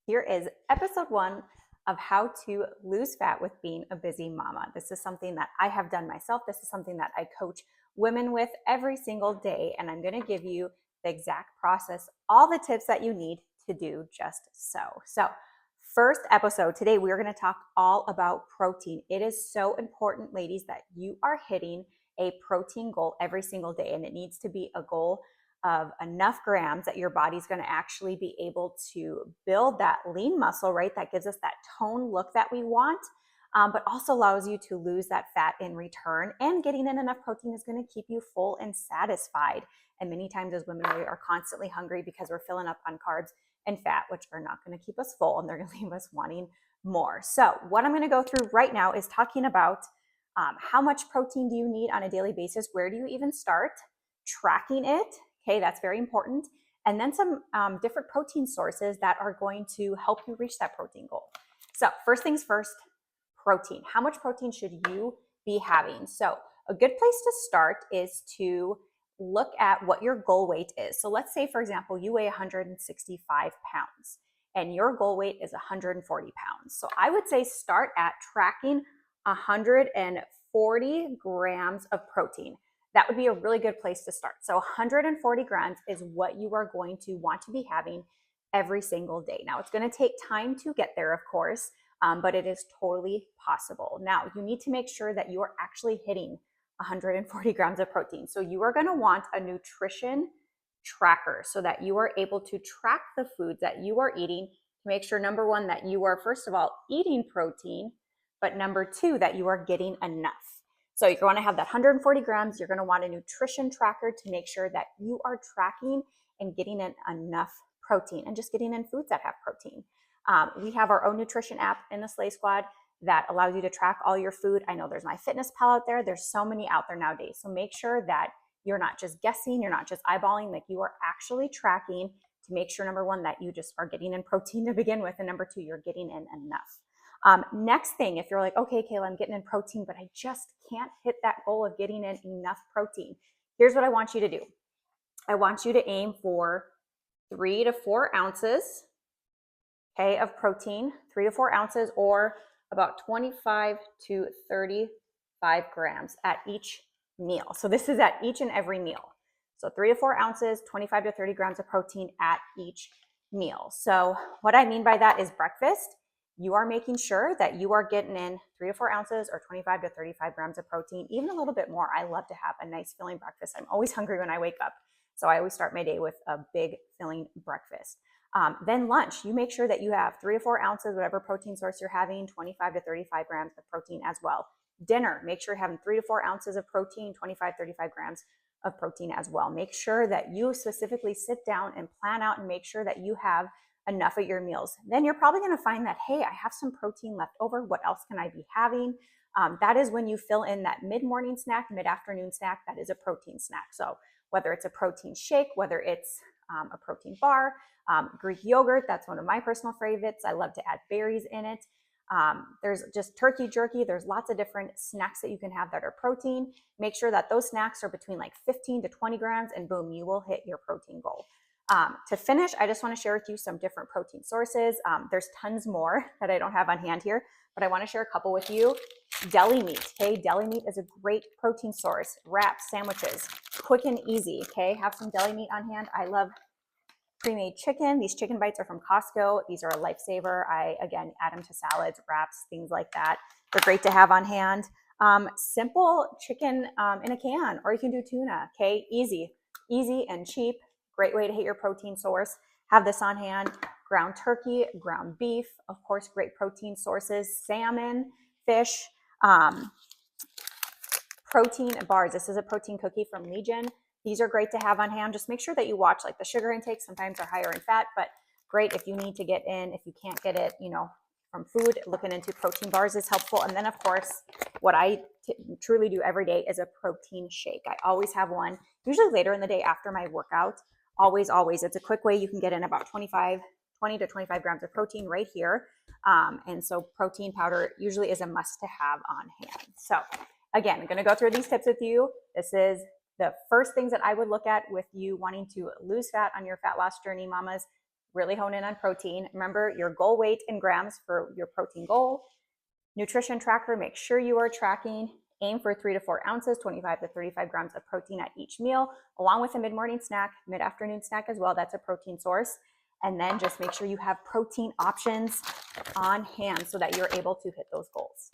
Here is episode 1 of how to lose fat with being a busy mama. This is something that I have done myself. This is something that I coach women with every single day. And I'm going to give you the exact process, all the tips that you need to do just so. So, first episode today, we're going to talk all about protein. It is so important, ladies, that you are hitting a protein goal every single day. And it needs to be a goal of enough grams that your body's going to actually be able to build that lean muscle, right? That gives us that tone look that we want, but also allows you to lose that fat in return. And getting in enough protein is going to keep you full and satisfied. And many times as women, we are constantly hungry because we're filling up on carbs and fat, which are not going to keep us full and they're going to leave us wanting more. So what I'm going to go through right now is talking about how much protein do you need on a daily basis? Where do you even start? Tracking it. Okay, that's very important. And then some different protein sources that are going to help you reach that protein goal. So first things first, protein. How much protein should you be having? So a good place to start is to look at what your goal weight is. So let's say, for example, you weigh 165 pounds and your goal weight is 140 pounds. So I would say start at tracking 140 grams of protein. That would be a really good place to start. So 140 grams is what you are going to want to be having every single day. Now, it's going to take time to get there, of course, but it is totally possible. Now, you need to make sure that you are actually hitting 140 grams of protein. So you are going to want a nutrition tracker so that you are able to track the foods that you are eating to make sure, number one, that you are, first of all, eating protein, but number two, that you are getting enough. So you're going to have that 140 grams. You're going to want a nutrition tracker to make sure that you are tracking and getting in enough protein and just getting in foods that have protein. We have our own nutrition app in the Slay Squad that allows you to track all your food. I know there's MyFitnessPal out there. There's so many out there nowadays. So make sure that you're not just guessing, you're not just eyeballing, like you are actually tracking to make sure, number one, that you just are getting in protein to begin with, and number two, you're getting in enough. Next thing, if you're like, okay, Kayla, I'm getting in protein, but I just can't hit that goal of getting in enough protein. Here's what I want you to do. I want you to aim for 3 to 4 ounces, okay, of protein, 3 to 4 ounces, or about 25 to 35 grams at each meal. So this is at each and every meal. So 3 to 4 ounces, 25 to 30 grams of protein at each meal. So what I mean by that is breakfast. You are making sure that you are getting in 3 to 4 ounces or 25 to 35 grams of protein, even a little bit more. I love to have a nice filling breakfast. I'm always hungry when I wake up. So I always start my day with a big filling breakfast. Then lunch, you make sure that you have 3 to 4 ounces, whatever protein source you're having, 25 to 35 grams of protein as well. Dinner, make sure you're having 3 to 4 ounces of protein, 25, 35 grams of protein as well. Make sure that you specifically sit down and plan out and make sure that you have enough at your meals. Then you're probably going to find that, hey, I have some protein left over. What else can I be having? That is when you fill in that mid-morning snack, mid-afternoon snack, that is a protein snack. So whether it's a protein shake, whether it's a protein bar, Greek yogurt, that's one of my personal favorites. I love to add berries in it. There's just turkey jerky. There's lots of different snacks that you can have that are protein. Make sure that those snacks are between like 15 to 20 grams and boom, you will hit your protein goal. To finish, I just want to share with you some different protein sources. There's tons more that I don't have on hand here, but I want to share a couple with you. Deli meat, okay? Deli meat is a great protein source. Wraps, sandwiches, quick and easy, okay? Have some deli meat on hand. I love pre-made chicken. These chicken bites are from Costco. These are a lifesaver. I, again, add them to salads, wraps, things like that. They're great to have on hand. Simple chicken in a can, or you can do tuna, okay? Easy and cheap. Great way to hit your protein source. Have this on hand. Ground turkey, ground beef, of course, great protein sources. Salmon, fish, protein bars. This is a protein cookie from Legion. These are great to have on hand. Just make sure that you watch like the sugar intake. Sometimes are higher in fat, but great if you need to get in, if you can't get it, from food, looking into protein bars is helpful. And then of course, what I truly do every day is a protein shake. I always have one, usually later in the day after my workout. Always. It's a quick way you can get in about 20 to 25 grams of protein right here. And so protein powder usually is a must to have on hand. So again, I'm going to go through these tips with you. This is the first things that I would look at with you wanting to lose fat on your fat loss journey, mamas. really hone in on protein. Remember your goal weight in grams for your protein goal. Nutrition tracker, make sure you are tracking. Aim for 3 to 4 ounces, 25 to 35 grams of protein at each meal, along with a mid-morning snack, mid-afternoon snack as well. That's a protein source. And then just make sure you have protein options on hand so that you're able to hit those goals.